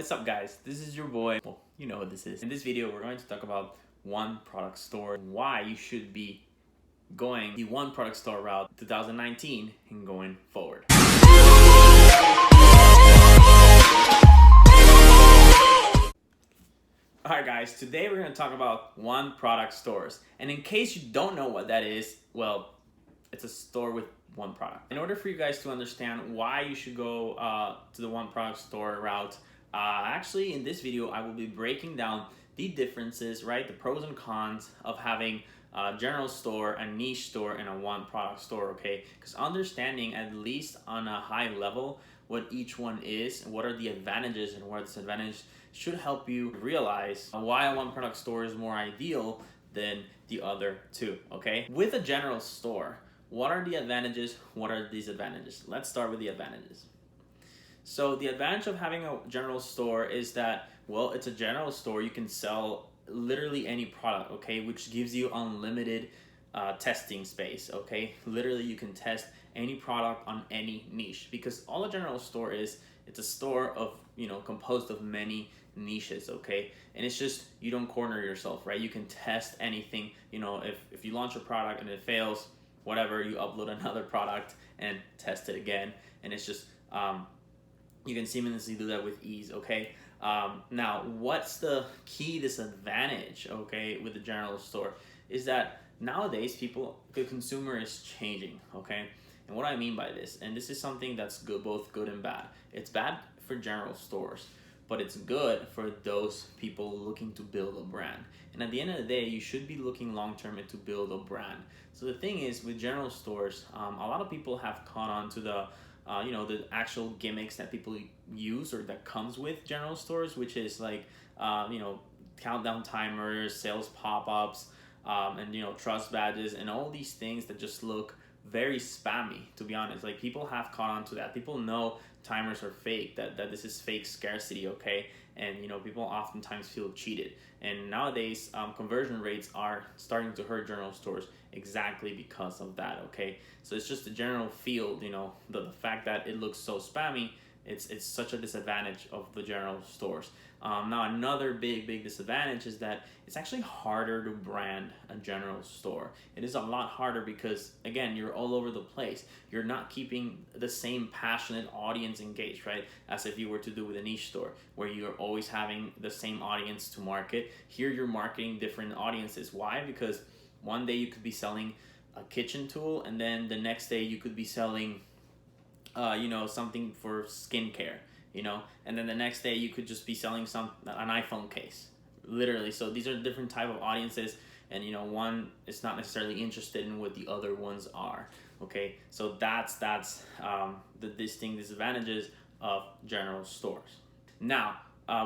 What is up, guys? This is your boy. Well, you know what this is. In this video, we're going to talk about one product store and why you should be going the one product store route 2019 and going forward. Alright guys, today we're going to talk about one product stores. And in case you don't know what that is, well, it's a store with one product. In order for you guys to understand why you should go to the one product store route, actually in this video I will be breaking down the differences, right? The pros and cons of having a general store, a niche store, and a one product store, okay? Because understanding at least on a high level what each one is, and what are the advantages and what disadvantages should help you realize why a one product store is more ideal than the other two, okay? With a general store, what are the advantages? What are the disadvantages? Let's start with the advantages. So the advantage of having a general store is that, well, it's a general store. You can sell literally any product, okay? Which gives you unlimited testing space, okay? Literally you can test any product on any niche, because all a general store is, it's a store of, composed of many niches, okay? And it's just, you don't corner yourself, right? You can test anything. If you launch a product and it fails, whatever, you upload another product and test it again, and it's just you can seamlessly do that with ease, okay? Now, what's the key disadvantage, okay, with the general store is that nowadays the consumer is changing, okay? And what I mean by this, and this is something that's good, both good and bad. It's bad for general stores, but it's good for those people looking to build a brand. And at the end of the day, you should be looking long-term and to build a brand. So the thing is, with general stores, a lot of people have caught on to the the actual gimmicks that people use or that comes with general stores, which is like, countdown timers, sales pop-ups, and trust badges, and all these things that just look very spammy, to be honest. Like, people have caught on to that. People know timers are fake, that this is fake scarcity, okay? And people oftentimes feel cheated. And nowadays, conversion rates are starting to hurt general stores exactly because of that, okay? So it's just the general field, the fact that it looks so spammy, it's such a disadvantage of the general stores. Now, another big disadvantage is that it's actually harder to brand a general store. It is a lot harder because, again, you're all over the place. You're not keeping the same passionate audience engaged, right? As if you were to do with a niche store, where you're always having the same audience to market. Here, you're marketing different audiences. Why? Because one day you could be selling a kitchen tool, and then the next day you could be selling something for skincare, and then the next day you could just be selling an iPhone case, literally. So these are different type of audiences, and one is not necessarily interested in what the other ones are, okay? So that's the distinct disadvantages of general stores. Now,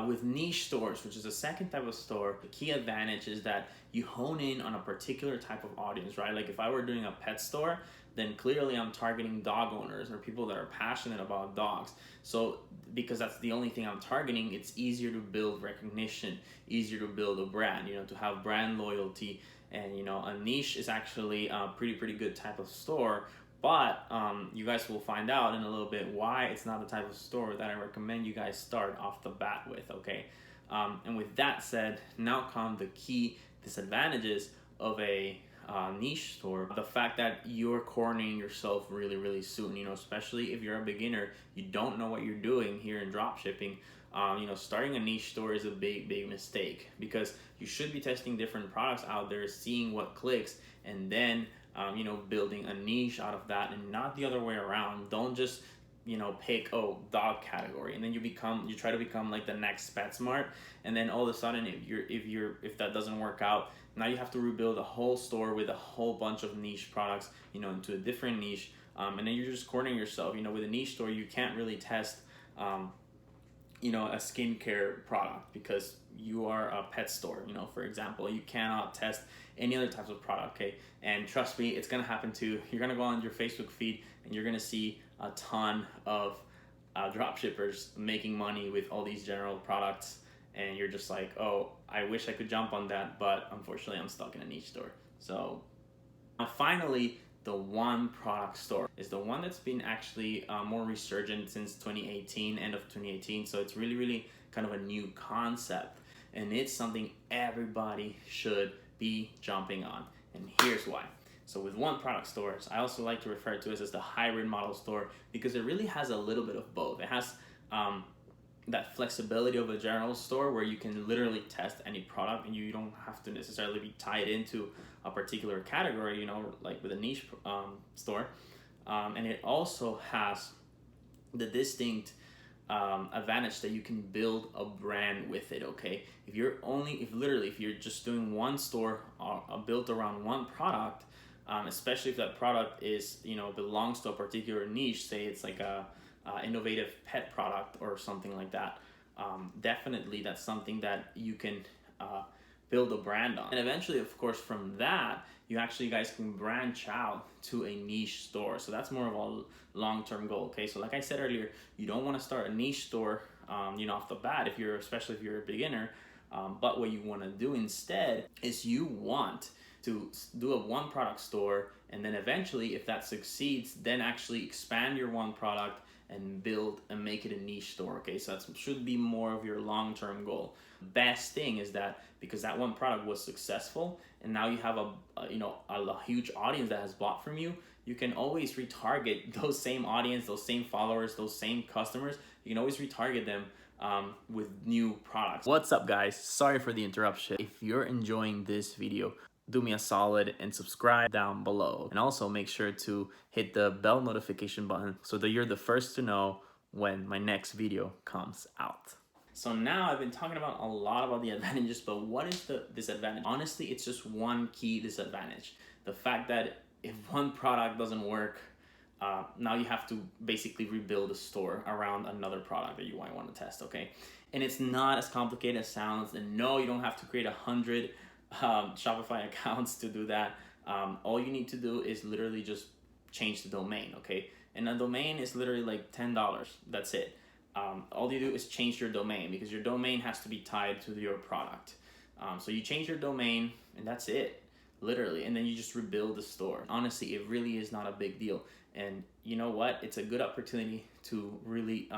with niche stores, which is the second type of store, the key advantage is that you hone in on a particular type of audience, right? Like, if I were doing a pet store, then clearly I'm targeting dog owners or people that are passionate about dogs. So because that's the only thing I'm targeting, it's easier to build recognition, easier to build a brand, to have brand loyalty. And a niche is actually a pretty good type of store. But you guys will find out in a little bit why it's not the type of store that I recommend you guys start off the bat with, okay? And with that said, now come the key disadvantages of a niche store. The fact that you're cornering yourself really soon, especially if you're a beginner, you don't know what you're doing here in dropshipping. Starting a niche store is a big mistake, because you should be testing different products out there, seeing what clicks, and then building a niche out of that, and not the other way around. Don't just pick dog category, and then you try to become like the next PetSmart, and then all of a sudden if that doesn't work out, now you have to rebuild a whole store with a whole bunch of niche products into a different niche, and then you're just cornering yourself. With a niche store, you can't really test a skincare product, because you are a pet store. For example, you cannot test any other types of product, okay? And trust me, it's gonna happen too. You're gonna go on your Facebook feed and you're gonna see a ton of drop shippers making money with all these general products, and you're just like, oh, I wish I could jump on that, but unfortunately I'm stuck in a niche store. So now finally, the one product store is the one that's been actually more resurgent since 2018, end of 2018. So it's really kind of a new concept, and it's something everybody should be jumping on. And here's why. So with one product stores, I also like to refer to it as the hybrid model store, because it really has a little bit of both. It has that flexibility of a general store where you can literally test any product and you don't have to necessarily be tied into a particular category, you know, like with a niche store. And it also has the distinct advantage that you can build a brand with it. Okay, if you're just doing one store built around one product, especially if that product is, you know, belongs to a particular niche, say it's like a innovative pet product or something like that, definitely that's something that you can build a brand on. And eventually, of course, from that, you guys can branch out to a niche store. So that's more of a long-term goal. Okay, so like I said earlier, you don't want to start a niche store, you know, off the bat, especially if you're a beginner. But what you want to do instead is you want to do a one product store, and then eventually, if that succeeds, then actually expand your one product and build and make it a niche store. Okay, so that should be more of your long-term goal. Best thing is that because that one product was successful and now you have a huge audience that has bought from you, you can always retarget those same audience, those same followers, those same customers. You can always retarget them with new products. What's up, guys? Sorry for the interruption. If you're enjoying this video, do me a solid and subscribe down below, and also make sure to hit the bell notification button so that you're the first to know when my next video comes out. So now I've been talking about a lot about the advantages, but what is the disadvantage? Honestly, it's just one key disadvantage: the fact that if one product doesn't work, now you have to basically rebuild a store around another product that you might want to test. Okay, and it's not as complicated as it sounds. And no, you don't have to create 100 Shopify accounts to do that. All you need to do is literally just change the domain. Okay, and a domain is literally like $10. That's it. All you do is change your domain, because your domain has to be tied to your product. So you change your domain and that's it, literally, and then you just rebuild the store. Honestly, it really is not a big deal. And you know what? It's a good opportunity to really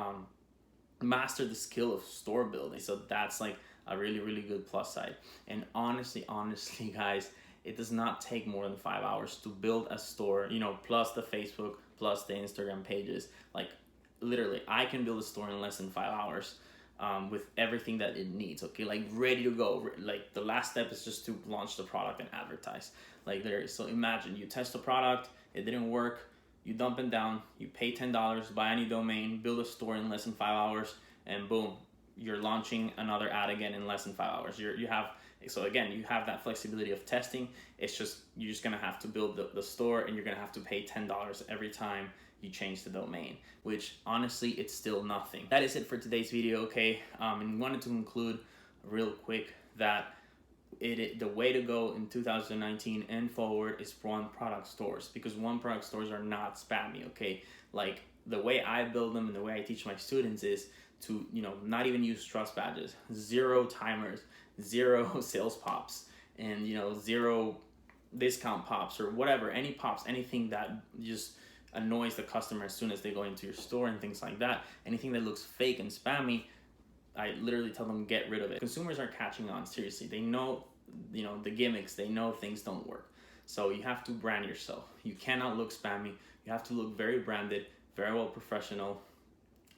master the skill of store building. So that's like a really, really good plus side. And honestly, guys, it does not take more than 5 hours to build a store, you know, plus the Facebook, plus the Instagram pages. Like literally, I can build a store in less than 5 hours with everything that it needs. Okay, like ready to go. Like the last step is just to launch the product and advertise. Like there. So imagine you test the product, it didn't work, you dump it down, you pay $10, buy any domain, build a store in less than 5 hours, and boom, you're launching another ad again in less than 5 hours. So again, you have that flexibility of testing. It's just, you're just gonna have to build the store, and you're gonna have to pay $10 every time you change the domain, which honestly, it's still nothing. That is it for today's video, okay? And wanted to conclude real quick that the way to go in 2019 and forward is one product stores, because one product stores are not spammy, okay? Like the way I build them and the way I teach my students is to, you know, not even use trust badges, 0 timers, 0 sales pops, and, you know, 0 discount pops or whatever, any pops, anything that just annoys the customer as soon as they go into your store and things like that. Anything that looks fake and spammy, I literally tell them get rid of it. Consumers are catching on, seriously. They know, you know, the gimmicks, they know things don't work. So you have to brand yourself. You cannot look spammy. You have to look very branded, very well professional.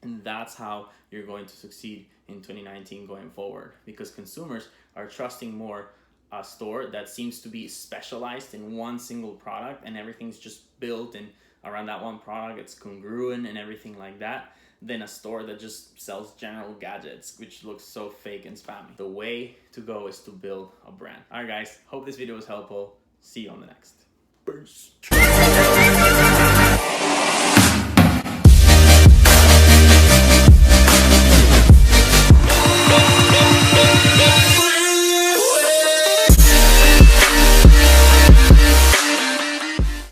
And that's how you're going to succeed in 2019 going forward, because consumers are trusting more a store that seems to be specialized in one single product and everything's just built and around that one product, it's congruent and everything like that, than a store that just sells general gadgets, which looks so fake and spammy. The way to go is to build a brand. All right, guys, hope this video was helpful. See you on the next. Peace.